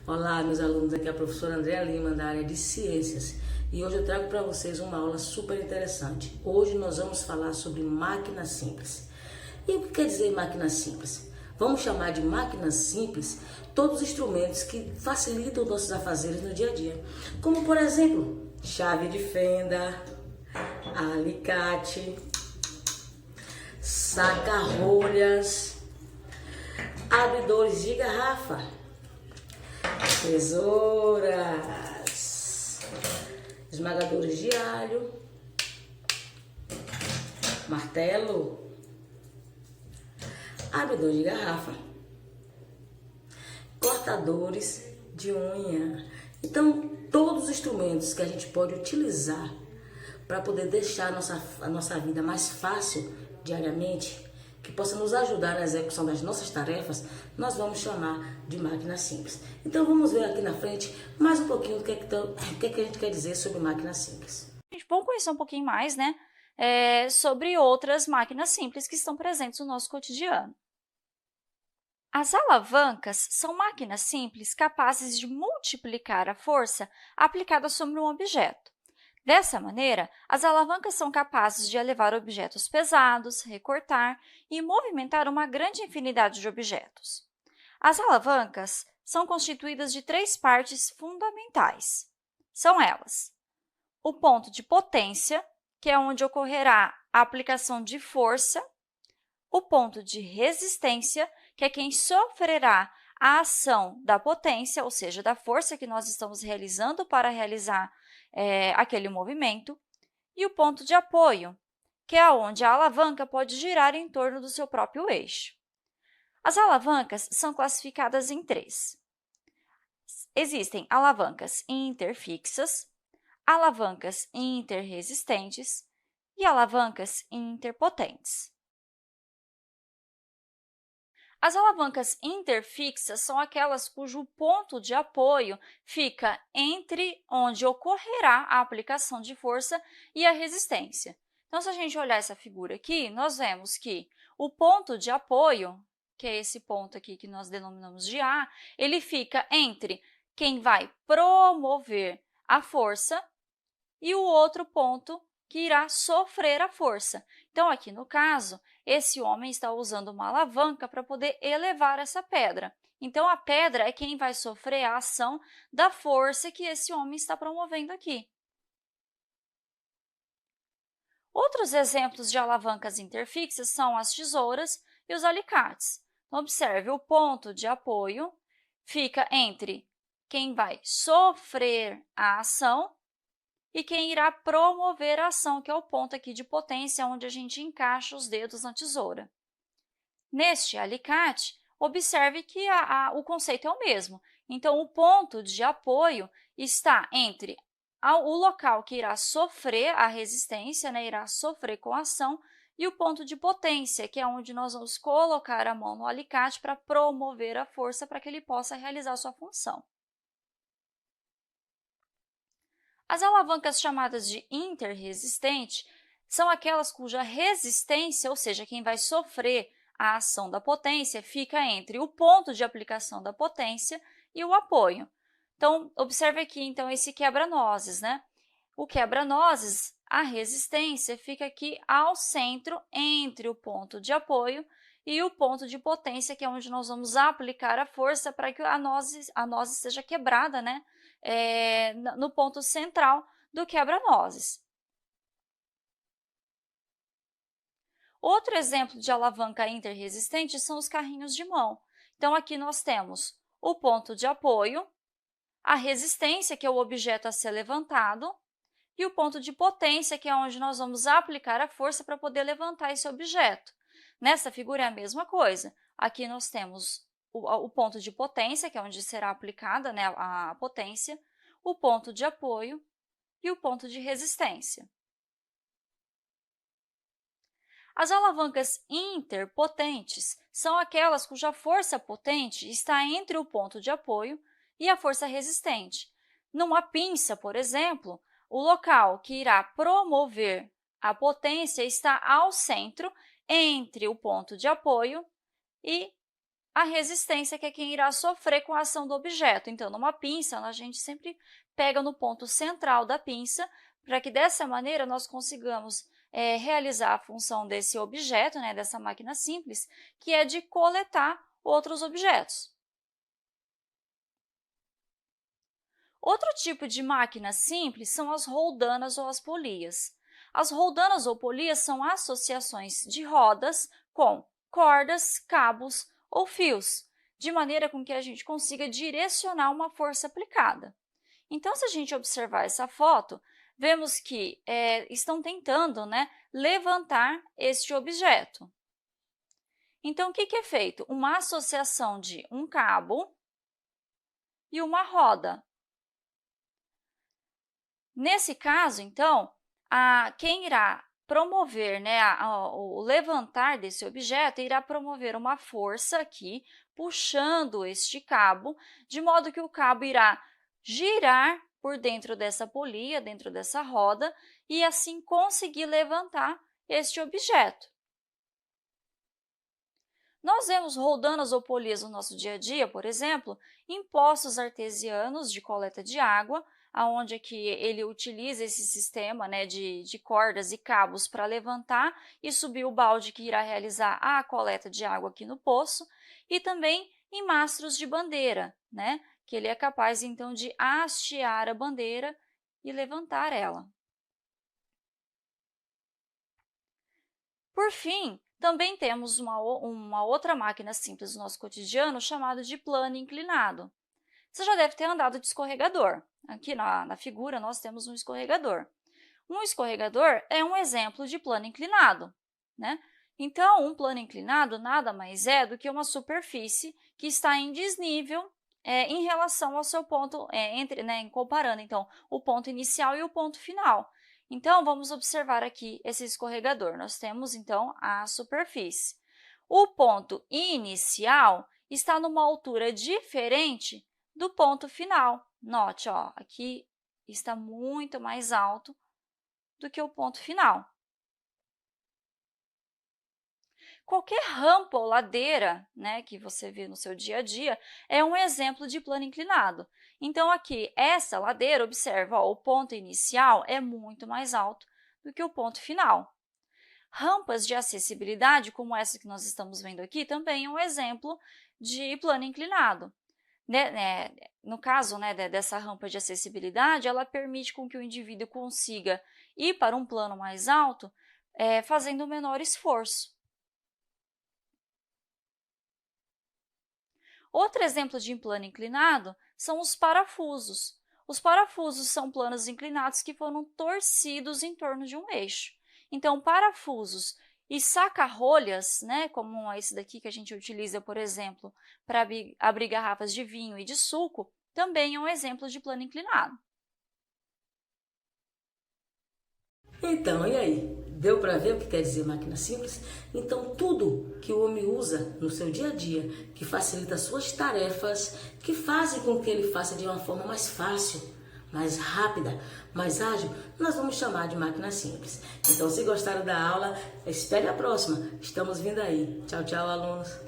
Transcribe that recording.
Olá, meus alunos, aqui é a professora Andréa Lima, da área de Ciências, e hoje eu trago para vocês uma aula super interessante. Hoje nós vamos falar sobre máquinas simples. E o que quer dizer máquina simples? Vamos chamar de máquinas simples todos os instrumentos que facilitam nossos afazeres no dia a dia, como por exemplo, chave de fenda, alicate, saca-rolhas, abridores de garrafa, tesouras, esmagadores de alho, martelo, abridor de garrafa, cortadores de unha. Então, todos os instrumentos que a gente pode utilizar para poder deixar a nossa vida mais fácil diariamente, que possa nos ajudar na execução das nossas tarefas, nós vamos chamar de máquina simples. Então vamos ver aqui na frente mais um pouquinho o que a gente quer dizer sobre máquina simples. Vamos conhecer um pouquinho mais, né, sobre outras máquinas simples que estão presentes no nosso cotidiano. As alavancas são máquinas simples capazes de multiplicar a força aplicada sobre um objeto. Dessa maneira, as alavancas são capazes de elevar objetos pesados, recortar e movimentar uma grande infinidade de objetos. As alavancas são constituídas de três partes fundamentais. São elas: o ponto de potência, que é onde ocorrerá a aplicação de força; o ponto de resistência, que é quem sofrerá a ação da potência, ou seja, da força que nós estamos realizando para realizar aquele movimento; e o ponto de apoio, que é onde a alavanca pode girar em torno do seu próprio eixo. As alavancas são classificadas em três. Existem alavancas interfixas, alavancas interresistentes e alavancas interpotentes. As alavancas interfixas são aquelas cujo ponto de apoio fica entre onde ocorrerá a aplicação de força e a resistência. Então, se a gente olhar essa figura aqui, nós vemos que o ponto de apoio, que é esse ponto aqui que nós denominamos de A, ele fica entre quem vai promover a força e o outro ponto que irá sofrer a força. Então, aqui no caso, esse homem está usando uma alavanca para poder elevar essa pedra. Então, a pedra é quem vai sofrer a ação da força que esse homem está promovendo aqui. Outros exemplos de alavancas interfixas são as tesouras e os alicates. Então, observe, o ponto de apoio fica entre quem vai sofrer a ação e quem irá promover a ação, que é o ponto aqui de potência, onde a gente encaixa os dedos na tesoura. Neste alicate, observe que o conceito é o mesmo. Então, o ponto de apoio está entre o local que irá sofrer a resistência, né, irá sofrer com a ação, e o ponto de potência, que é onde nós vamos colocar a mão no alicate para promover a força para que ele possa realizar sua função. As alavancas chamadas de interresistente são aquelas cuja resistência, ou seja, quem vai sofrer a ação da potência, fica entre o ponto de aplicação da potência e o apoio. Então, observe aqui, então, esse quebra-nozes, né? O quebra-nozes, a resistência, fica aqui ao centro entre o ponto de apoio e o ponto de potência, que é onde nós vamos aplicar a força para que a noze seja quebrada, né? No ponto central do quebra-nozes. Outro exemplo de alavanca interresistente são os carrinhos de mão. Então, aqui nós temos o ponto de apoio, a resistência, que é o objeto a ser levantado, e o ponto de potência, que é onde nós vamos aplicar a força para poder levantar esse objeto. Nessa figura é a mesma coisa. Aqui nós temos o ponto de potência, que é onde será aplicada, né, a potência, o ponto de apoio e o ponto de resistência. As alavancas interpotentes são aquelas cuja força potente está entre o ponto de apoio e a força resistente. Numa pinça, por exemplo, o local que irá promover a potência está ao centro entre o ponto de apoio e a resistência, que é quem irá sofrer com a ação do objeto. Então, numa pinça, a gente sempre pega no ponto central da pinça, para que dessa maneira nós consigamos realizar a função desse objeto, né, dessa máquina simples, que é de coletar outros objetos. Outro tipo de máquina simples são as roldanas ou as polias. As roldanas ou polias são associações de rodas com cordas, cabos ou fios, de maneira com que a gente consiga direcionar uma força aplicada. Então, se a gente observar essa foto, vemos que estão tentando, né, levantar este objeto. Então, o que é feito? Uma associação de um cabo e uma roda. Nesse caso, então, quem irá promover, né, o levantar desse objeto irá promover uma força aqui, puxando este cabo, de modo que o cabo irá girar por dentro dessa polia, dentro dessa roda, e assim conseguir levantar este objeto. Nós vemos roldanas ou polias no nosso dia a dia, por exemplo, em poços artesianos de coleta de água, onde é que ele utiliza esse sistema, né, de cordas e cabos para levantar e subir o balde que irá realizar a coleta de água aqui no poço, e também em mastros de bandeira, né, que ele é capaz, então, de hastear a bandeira e levantar ela. Por fim, também temos uma outra máquina simples do nosso cotidiano chamada de plano inclinado. Você já deve ter andado de escorregador. Aqui na figura nós temos um escorregador. Um escorregador é um exemplo de plano inclinado, né? Então, um plano inclinado nada mais é do que uma superfície que está em desnível em relação ao seu ponto, comparando então o ponto inicial e o ponto final. Então, vamos observar aqui esse escorregador. Nós temos, então, a superfície. O ponto inicial está numa altura diferente do ponto final. Note, ó, aqui está muito mais alto do que o ponto final. Qualquer rampa ou ladeira, né, que você vê no seu dia a dia é um exemplo de plano inclinado. Então, aqui, essa ladeira, observa, ó, o ponto inicial é muito mais alto do que o ponto final. Rampas de acessibilidade, como essa que nós estamos vendo aqui, também é um exemplo de plano inclinado. No caso, né, dessa rampa de acessibilidade, ela permite com que o indivíduo consiga ir para um plano mais alto, fazendo um menor esforço. Outro exemplo de plano inclinado são os parafusos. Os parafusos são planos inclinados que foram torcidos em torno de um eixo. Então, parafusos e saca-rolhas, né, como esse daqui que a gente utiliza, por exemplo, para abrir garrafas de vinho e de suco, também é um exemplo de plano inclinado. Então, e aí? Deu para ver o que quer dizer máquina simples? Então, tudo que o homem usa no seu dia a dia, que facilita suas tarefas, que fazem com que ele faça de uma forma mais fácil, mais rápida, mais ágil, nós vamos chamar de máquina simples. Então, se gostaram da aula, espere a próxima. Estamos vindo aí. Tchau, tchau, alunos.